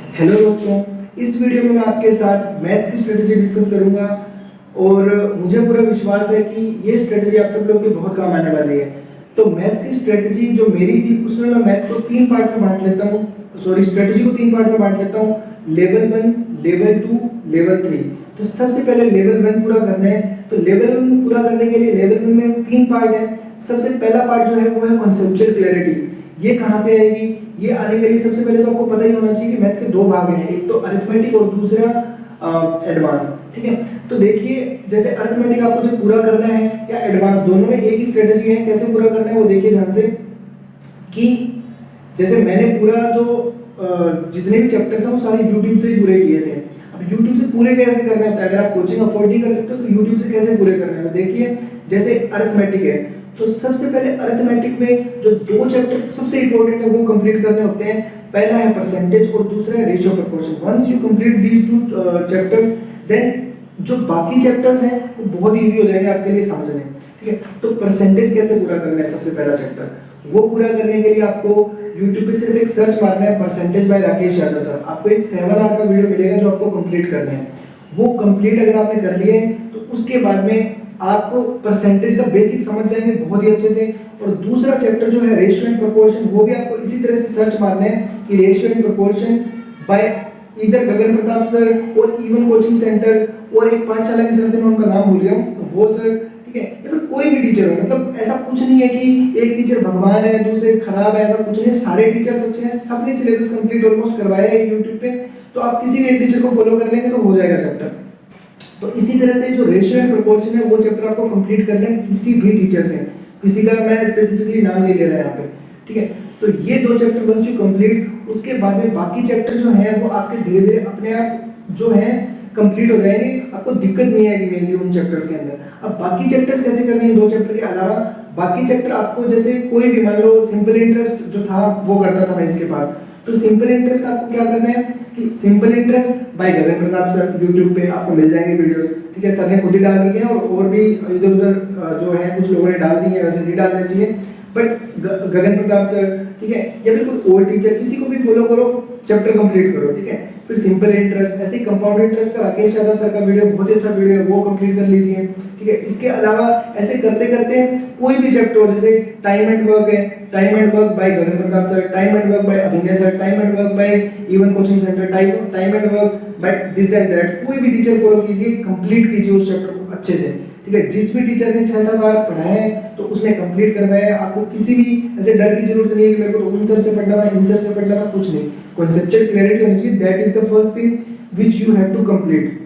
Hello दोस्तों, इस video में मैं आपके साथ मैथ्स की स्ट्रेटजी डिस्कस करूंगा और मुझे पूरा विश्वास है कि ये स्ट्रेटजी आप सब लोग के बहुत काम आने वाली है। तो मैथ्स की स्ट्रेटजी जो मेरी थी उसमें मैं मैथ को तीन पार्ट में बांट लेता हूँ, स्ट्रेटजी को तीन पार्ट में बांट लेता हूँ, लेवल 1, लेवल 2, लेवल 3। तो सबसे पहले लेवल 1 पूरा करना है। तो लेवल 1 पूरा करने के लिए लेवल 1 में तीन पार्ट है। सबसे पहला पार्ट जो है वो है कॉन्सेप्चुअल क्लैरिटी। ये कहाँ से आएगी? ये आने के लिए सबसे पहले तो आपको पता ही होना चाहिए कि मैथ के दो भाग हैं, एक तो अरिथमेटिक और दूसरा एडवांस। ठीक है, तो देखिए जैसे अरिथमेटिक आपको जब पूरा करना है या एडवांस, दोनों में एक ही स्ट्रेटजी है। कैसे पूरा करना है वो देखिए ध्यान से कि जैसे मैंने पूरा जो जितने भी चैप्टर्स हैं वो सारे YouTube से ही पूरे किए थे। अब YouTube से पूरे कैसे करने होते हैं? अगर आप कोचिंग अफोर्ड नहीं कर सकते तो YouTube से कैसे पूरे करने हैं? देखिए जैसे अरिथमेटिक है तो सबसे पहले अरिथमेटिक में जो दो चैप्टर सबसे इंपॉर्टेंट है वो कंप्लीट करने होते हैं। पहला है परसेंटेज और दूसरा है ratio proportion. Once you complete these two chapters then जो बाकी चैप्टर्स हैं वो बहुत इजी हो जाएंगे आपके लिए समझने। ठीक है, तो परसेंटेज कैसे पूरा करना है? सबसे पहला चैप्टर वो पूरा करने के लिए आपको YouTube पे सिर्फ एक सर्च मारना है, percentage by Rakesh Yadav sir. आपको एक 7 आवर का वीडियो मिलेगा जो आपको कंप्लीट करना है। वो कंप्लीट अगर आपने कर लिए तो उसके बाद में आप परसेंटेज का बेसिक समझ जाएंगे बहुत ही अच्छे से। और दूसरा चैप्टर जो है रेशियो एंड प्रोपोर्शन, वो भी आपको इसी तरह से सर्च मारना है कि रेशियो एंड प्रोपोर्शन बाय इधर गगन प्रताप सर और इवन कोचिंग सेंटर और एक पाठशाला के सर थे, मैं उनका नाम भूल गया हूँ, वो सर। ठीक है, या फिर कोई भी टीचर हो, मतलब ऐसा कुछ नहीं है कि एक टीचर भगवान है दूसरे खराब है, ऐसा कुछ नहीं। सारे टीचर्स अच्छे हैं, सबने सिलेबस कंप्लीट ऑलमोस्ट करवाया है YouTube पे। तो आप किसी भी एक टीचर को फॉलो कर लेंगे तो हो जाएगा चैप्टर। तो इसी तरह से जो रेशियो एंड प्रोपोर्शन है वो चैप्टर आपको कंप्लीट करना है किसी भी टीचर से। किसी का मैं स्पेसिफिकली नाम नहीं ले रहा यहाँ पे। ठीक है, तो ये दो चैप्टर वंस यू कंप्लीट, उसके बाद में बाकी चैप्टर जो हैं वो आपके धीरे धीरे अपने आप जो है कंप्लीट हो जाएंगे। आपको दिक्कत नहीं आएगी मेनली उन चैप्टर्स के अंदर। अब बाकी चैप्टर्स कैसे करने हैं दो चैप्टर के अलावा? बाकी चैप्टर आपको जैसे कोई भी, मान लो सिंपल इंटरेस्ट जो था वो करता था मैं इसके बाद, तो सिंपल इंटरेस्ट आपको क्या करना है कि simple interest by Gagan Pratap sir YouTube पे आपको मिल जाएंगे वीडियोस। ठीक है, सर ने खुद ही डाल रखे हैं और भी इधर उधर जो है कुछ लोगों ने डाल दी है, वैसे नहीं डालना चाहिए, बट गगन प्रताप सर, ठीक है, या फिर कोई और टीचर किसी को भी फॉलो करो, चैप्टर कंप्लीट करो। ठीक है, फिर सिंपल इंटरेस्ट, ऐसे कंपाउंड इंटरेस्ट का राकेश यादव सर का वीडियो बहुत ही अच्छा वीडियो है, वो कंप्लीट कर लीजिए। ठीक है, इसके अलावा ऐसे करते करते कोई भी चैप्टर हो, जैसे टाइम एंड वर्क है, time and work by Gagan Pratap sir, time and work by Abhinay sir, time and work by even coaching centre, time and work by this and that, कोई भी टीचर फॉलो कीजिए, कंप्लीट कीजिए उस chapter को अच्छे से। ठीक है, जिस भी टीचर ने 6-7 बार पढ़ाया है तो उसने कंप्लीट करवाया है। आपको किसी भी ऐसे डर की जरूरत नहीं है कि मेरे को तो उन सर से पढ़ना था, इन सर से पढ़ना था, कुछ नहीं। कॉन्सेप्चुअल क्लैरिटी होनी चाहिए, that is the first thing which you have to complete.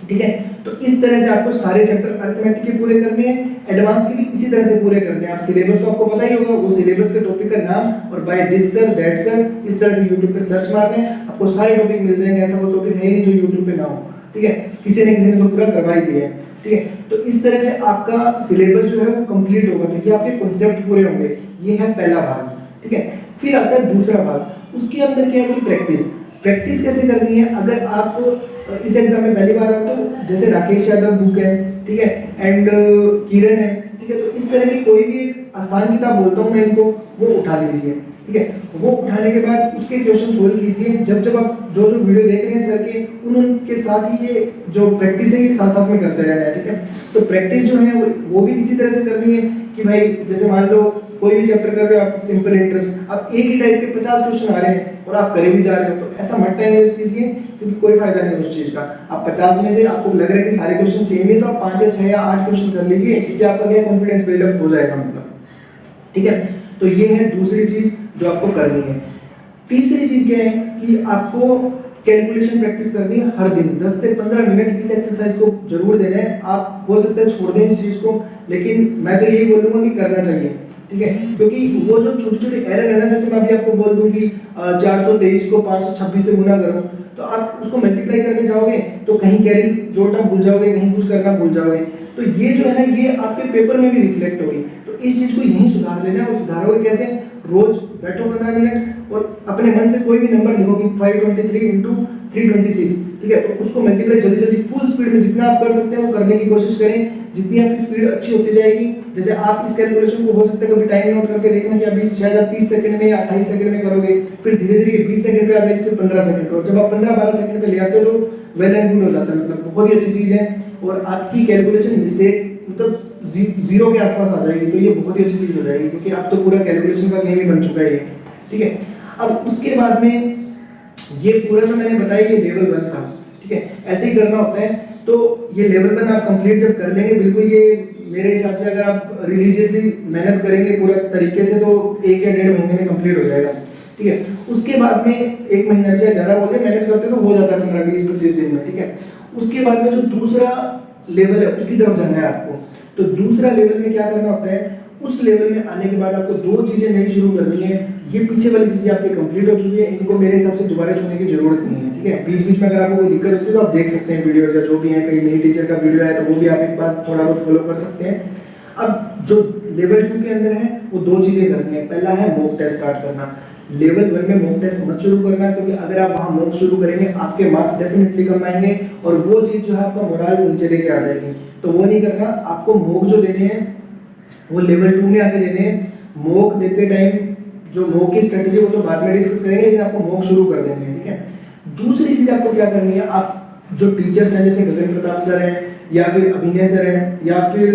ठीक है, तो इस तरह से आपको सारे चैप्टर अरिथमेटिक के पूरे करने हैं, एडवांस के भी इसी तरह से पूरे करने हैं। आप सिलेबस तो आपको पता ही होगा, वो सिलेबस के टॉपिक का नाम और by this sir that sir इस तरह से YouTube पे सर्च मारने हैं, आपको सारे टॉपिक मिल जाएंगे। ऐसा कोई टॉपिक है ही नहीं जो YouTube पे ना हो। ठीक है, किसी न किसी ने तो पूरा करवा ही दिया है। ठीक है, तो इस तरह से आपका सिलेबस जो है वो कंप्लीट होगा, तो ये आपके कॉन्सेप्ट पूरे होंगे। ये है पहला भाग। ठीक है, फिर आता है दूसरा भाग, उसके अंदर क्या है कि प्रैक्टिस। प्रैक्टिस कैसे करनी है? अगर आप इस एग्जाम में पहली बार आते हो, जैसे राकेश यादव बुक है, ठीक है, एंड किरण है, ठीक है, तो इस तरह की कोई भी आसान किताब बोलता हूँ मैं इनको, वो उठा लीजिए। ठीक है, वो उठाने के बाद उसके क्वेश्चन सोल्व कीजिए। जब आप जो जो वीडियो देख रहे हैं सर के, उनके साथ ही ये जो प्रैक्टिस है ये साथ साथ में करते रहना है। ठीक है, तो प्रैक्टिस जो है वो भी इसी तरह से करनी है कि भाई जैसे मान लो कोई भी चैप्टर कर रहे हो आप, सिंपल इंटरेस्ट, अब एक ही टाइप के 50 क्वेश्चन आ रहे हैं और आप करे भी जा रहे हो, तो ऐसा मत टाइम वेस्ट कीजिए, क्योंकि कोई फायदा नहीं उस चीज का। आप 50 में से आपको लग रहा है कि सारे क्वेश्चन सेम है, तो आप 5 या 6 या 8 क्वेश्चन कर लीजिए, इससे आपका क्या कॉन्फिडेंस बिल्डअप हो जाएगा मतलब। ठीक है, तो ये है दूसरी चीज जो आपको करनी है। तीसरी चीज क्या है कि आपको कैलकुलेशन प्रैक्टिस करनी है हर दिन 10 से 15 मिनट। इस एक्सरसाइज को जरूर देना है। आप हो सकता है छोड़ दें इस चीज को, लेकिन मैं तो यही बोलूंगा कि करना चाहिए। ठीक है, क्योंकि वो जो छोटे छोटे एरर है ना, जैसे मैं अभी आपको बोल दूं कि 423 को 526 से गुना करो, तो आप उसको मल्टीप्लाई करने जाओगे तो कहीं कैरी जोड़ना भूल जाओगे, कहीं कुछ करना भूल जाओगे, तो ये जो है ना ये आपके पेपर में भी रिफ्लेक्ट होगी। तो इस चीज को यहीं सुधार लेना है। और सुधारोगे कैसे? रोज बैठो 15 मिनट और अपने मन से कोई भी नंबर लिखो कि 523 इंटू 326, ठीक है। तो उसको मल्टीप्लाई जल्दी जल्दी फुल स्पीड में जितना आप कर सकते हैं वो करने की कोशिश करें। जितनी आपकी स्पीड अच्छी होती जाएगी, जैसे आप इस कैलकुलेशन को हो सकता है कभी टाइम नोट करके देखना कि अभी शायद आप 30 सेकंड में या 28 सेकंड में करोगे, फिर धीरे धीरे 20 सेकंड पे आ जाएगी, फिर 15 सेकंड पे। जब आप 15-12 सेकंड पे ले आते हो तो वेल एंड गुड हो जाता है, मतलब बहुत ही अच्छी चीज है। और आपकी कैलकुलेशन मिस्टेक मतलब जीरो के आसपास आ जाएगी, तो ये बहुत ही अच्छी चीज हो जाएगी, क्योंकि अब तो पूरा कैलकुलेशन का गेम ही बन चुका है ये, ठीक है। अब उसके बाद में ये पूरा जो मैंने बताया ये लेवल 1 था, ठीक है। ऐसे ही करना होता है। तो ये लेवल 1 आप कंप्लीट जब कर लेंगे, बिल्कुल ये मेरे हिसाब से अगर आप रिलीजियसली मेहनत करेंगे पूरा तरीके से तो 1 या 1.5 महीने में कंप्लीट हो जाएगा, ठीक है। उसके बाद में 1 महीना से ज़्यादा बोलते मेहनत करते तो हो जाता है 15, 20, 25 दिन में, ठीक है। उसके बाद में जो दूसरा लेवल है उसकी तरफ जाना है आपको। तो दूसरा लेवल में क्या करना होता है, उस लेवल में आने के बाद आपको 2 चीजें नई शुरू करनी है। ये पीछे वाली चीजें आपकी कंप्लीट हो चुकी है, इनको मेरे हिसाब से दोबारा छूने की जरूरत नहीं है, ठीक है। बीच बीच में अगर आपको कोई दिक्कत होती है तो आप देख सकते हैं वीडियोस या जो भी है, कहीं नई टीचर का वीडियो है तो वो भी आप एक बार थोड़ा बहुत फॉलो कर सकते हैं। अब जो लेवल 2 के अंदर है वो 2 चीजें करनी है। पहला है मॉक टेस्ट स्टार्ट करना। लेवल 1 में मॉक टेस्ट मत शुरू करना, क्योंकि अगर आप वहां मॉक शुरू करेंगे आपके मार्क्स डेफिनेटली कम आएंगे और वो चीज जो है आपका मोरल नीचे लेके आ जाएगी। तो वो नहीं करना। आपको मॉक जो देने हैं वो लेवल 2 में आके देने हैं। मॉक देते टाइम जो मॉक की स्ट्रेटजी वो तो बाद में डिस्कस करेंगे, लेकिन आपको मॉक शुरू कर देने हैं, ठीक है। दूसरी चीज आपको क्या करनी है, आप जो टीचर्स हैं जैसे गगन प्रताप सर हैं या फिर अभिनय सर हैं या फिर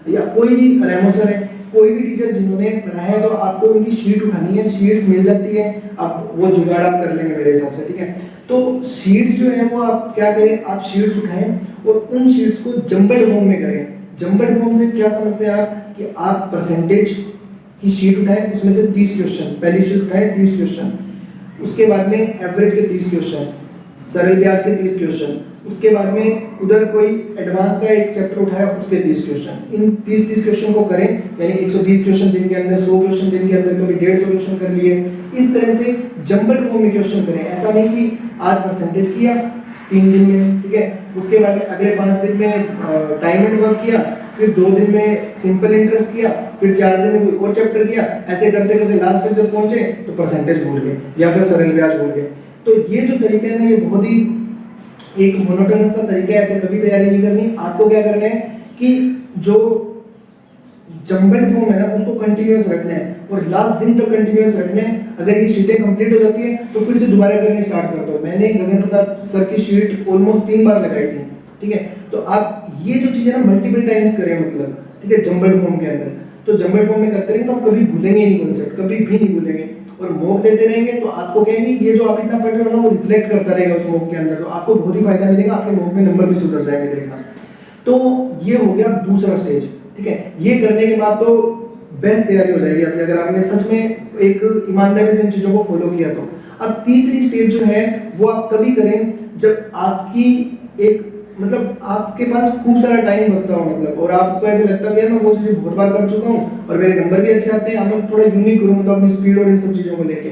या कोई भी रेमो सर है, कोई भी टीचर जिन्होंने पढ़ाया है, तो आपको उनकी शीट उठानी है। शीट्स मिल जाती है, आप वो जुगाड़ आप कर लेंगे मेरे हिसाब से, ठीक है। तो शीट्स जो है वो आप क्या करें, आप शीट्स उठाएं और उन शीट्स को जंबल्ड फॉर्म में करें। जंबल्ड फॉर्म से क्या समझते हैं आप, कि आप परसेंटेज की शीट उठाएं, उसमें से 30 क्वेश्चन, पहली शीट उठाएं 30 क्वेश्चन, उसके बाद में एवरेज के 30 क्वेश्चन, सरल ब्याज के 30 क्वेश्चन, उसके बाद में उधर कोई एडवांस का एक चैप्टर उठाया उसके 30 क्वेश्चन। इन 30 क्वेश्चन को करें, यानी 120 क्वेश्चन दिन के अंदर, 100 क्वेश्चन दिन के अंदर, कभी 150 क्वेश्चन कर लिए। इस तरह से जंबल्ड फॉर्म में क्वेश्चन करें। ऐसा नहीं कि आज परसेंटेज किया 3 दिन में, ठीक है, उसके बाद में अगले 5 दिन में टाइम एंड वर्क किया, फिर 2 दिन में सिंपल इंटरेस्ट किया, फिर 4 दिन में कोई और चैप्टर किया। ऐसे करते करते लास्ट तक जब पहुंचे तो परसेंटेज भूल गए या फिर सरल ब्याज भूल गए। तो ये जो तरीके हैं ना, ये बहुत ही एक मोनोटोनस सा तरीका है, ऐसे कभी तैयारी नहीं करनी। आपको क्या करना है कि जो जंबल्ड फॉर्म है ना उसको कंटिन्यूअस रखना है और लास्ट दिन तक कंटिन्यूअस रखना है। अगर ये शीटें कंप्लीट हो जाती है तो फिर से दोबारा करने स्टार्ट कर दो। मैंने गगन प्रताप सर की शीट ऑलमोस्ट 3 बार लगाई थी, ठीक है। तो आप ये जो चीजें ना मल्टीपल टाइम्स करें, मतलब, ठीक है, जंबल्ड फॉर्म के अंदर। तो जंबल्ड फॉर्म में करते रहेंगे तो आप कभी भूलेंगे नहीं कॉन्सेप्ट, कभी भी नहीं भूलेंगे। और मॉक देते रहेंगे तो आपको कहेंगे ये जो आप इतना पढ़ रहे हो ना वो रिफ्लेक्ट करता रहेगा उस मॉक के अंदर, तो आपको बहुत ही फायदा मिलेगा, आपके मॉक में नंबर भी सुधर जाएंगे, देखना। तो ये हो गया दूसरा स्टेज, ठीक है। ये करने के बाद तो बेस्ट तैयारी हो जाएगी आपकी, अगर आपने सच में एक ईमानदारी से इन चीजों को फॉलो किया तो। अब तीसरी स्टेज जो है वो आप तभी करें जब आपकी एक मतलब आपके पास खूब सारा टाइम बचता हो, मतलब, और आपको ऐसे लगता है मैं वो चीजें बहुत बार कर चुका हूँ और मेरे नंबर भी अच्छे आते हैं, अब मैं थोड़ा यूनिक करूँ मतलब अपनी स्पीड और इन सब चीजों को लेके।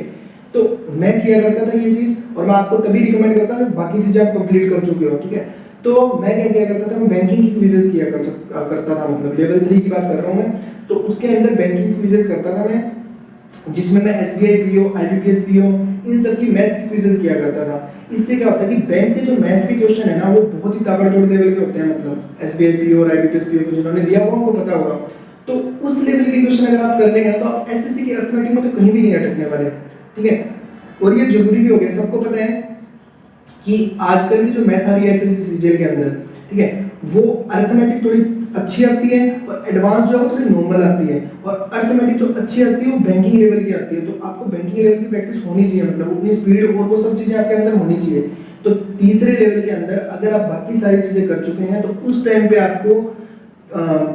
तो मैं किया करता था ये चीज, और मैं आपको तभी रिकमेंड करता हूँ बाकी चीजें आप कंप्लीट कर चुके हो, ठीक है। तो मैं क्या किया करता था, मैं बैंकिंग की क्विजेस किया करता था, मतलब लेवल 3 की बात कर रहा हूँ मैं। तो उसके अंदर बैंकिंग क्विजेस करता था मैं, जिसमें मैं एसबीआई पीओ, आईबीपीएस पीओ, इन सब की मैथ्स की क्विजेस किया करता था। इससे क्या होता है कि बैंक के जो मैथ्स के क्वेश्चन है ना वो बहुत ही ताबड़तोड़ लेवल के होते हैं, मतलब एसबीआई पीओ और आईबीपीएस पीओ को जिन्होंने दिया वो हमको पता होगा। तो उस लेवल के क्वेश्चन अगर आप कर लेंगे ना तो आप एसएससी की अरिथमेटिक में तो कहीं भी नहीं अटकने वाले, ठीक है। और ये जरूरी भी हो गया, सबको पता है कि आजकल की जो मैथ आ रही है एसएससी सीजीएल के अंदर, ठीक है, वो अरिथमेटिक थोड़ी अच्छी आती है और एडवांस जो है वो थोड़ी नॉर्मल आती है। और अरिथमेटिक जो अच्छी आती है वो बैंकिंग लेवल की आती है। तो आपको बैंकिंग लेवल की प्रैक्टिस होनी चाहिए, मतलब उतनी स्पीड और वो सब चीजें आपके अंदर होनी चाहिए। तो तीसरे लेवल के अंदर अगर आप बाकी सारी चीजें कर चुके हैं तो उस टाइम पे आपको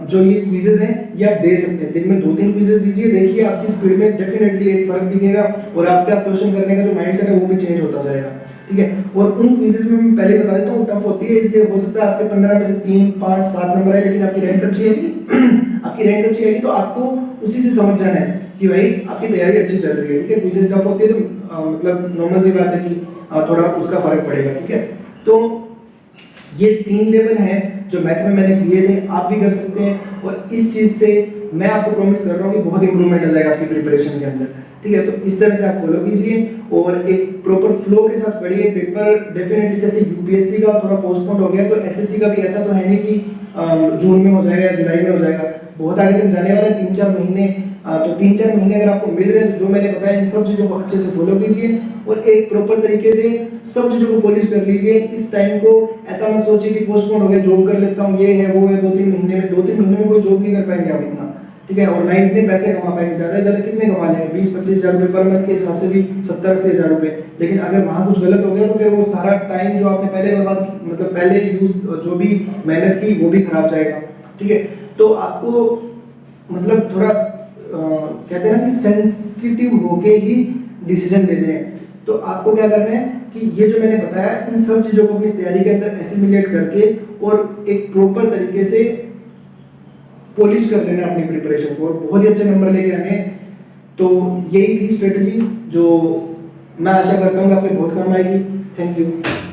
जो ये क्विजेज हैं ये आप दे सकते हैं। दिन में 2-3 क्विजेज दीजिए, देखिए आपकी स्पीड में डेफिनेटली एक फर्क दिखेगा और आपका क्वेश्चन करने का जो माइंडसेट है वो भी चेंज होता जाएगा, ठीक है। और उन क्विजेज में मैं पहले बता देता हूँ टफ होती है, इसलिए हो सकता है आपके 15 में से 3, 5, 7 नंबर आए, लेकिन आपकी रैंक अच्छी आएगी आपकी रैंक अच्छी आएगी तो आपको उसी से समझ जाना है कि भाई आपकी तैयारी अच्छी चल रही है, ठीक है। क्विजेज टफ होती है तो मतलब नॉर्मल सी बात है कि थोड़ा उसका फर्क पड़ेगा, ठीक है। तो ये 3 लेवल हैं जो मैथ में मैंने किए थे आप भी कर सकते हैं, और इस चीज़ से मैं आपको प्रॉमिस कर रहा हूँ कि बहुत इंप्रूवमेंट आ जाएगा आपकी प्रिपरेशन के अंदर। ठीक है, तो इस तरह से आप फॉलो कीजिए और एक प्रॉपर फ्लो के साथ पढ़िए। पेपर डेफिनेटली जैसे यूपीएससी का थोड़ा पोस्टपोन हो गया, तो एसएससी का भी ऐसा तो है नहीं कि जून में हो जाएगा या जुलाई में हो जाएगा, बहुत आगे तक जाने वाला है, 3-4 महीने। तो 3-4 महीने अगर आपको मिल रहे हैं तो जो मैंने बताया इन सब चीज़ों को अच्छे से फॉलो कीजिए और एक प्रॉपर तरीके से सब चीज़ों को पॉलिश कर लीजिए। इस टाइम को ऐसा मत सोचिए कि पोस्टपोन हो गया, जॉब कर लेता हूँ, ये है वो है, 2-3 महीने में 2-3 महीने में कोई जॉब नहीं कर पाएंगे आप इतना। ठीक है, और ना ही इतने पैसे कमा पाएंगे, ज़्यादा से ज़्यादा कितने कमा लेंगे, 20-25 हज़ार रुपये पर मंथ के हिसाब से भी 70-80 हज़ार रुपये। लेकिन अगर वहाँ कुछ गलत हो गया तो फिर वो सारा टाइम जो आपने पहले बर्बाद मतलब पहले यूज जो भी मेहनत की वो भी खराब जाएगा। ठीक है, तो आपको मतलब थोड़ा कहते हैं ना कि सेंसिटिव होके ही डिसीजन लेने हैं। तो आपको क्या करना है कि ये जो मैंने बताया इन सब चीज़ों को अपनी तैयारी के अंदर एसिमिलेट करके और एक प्रॉपर तरीके से पॉलिश कर लेना अपनी प्रिपरेशन को और बहुत ही अच्छे नंबर लेके आने। तो यही थी स्ट्रेटजी जो मैं आशा करता हूँ कि आपके बहुत काम आएगी। Thank you.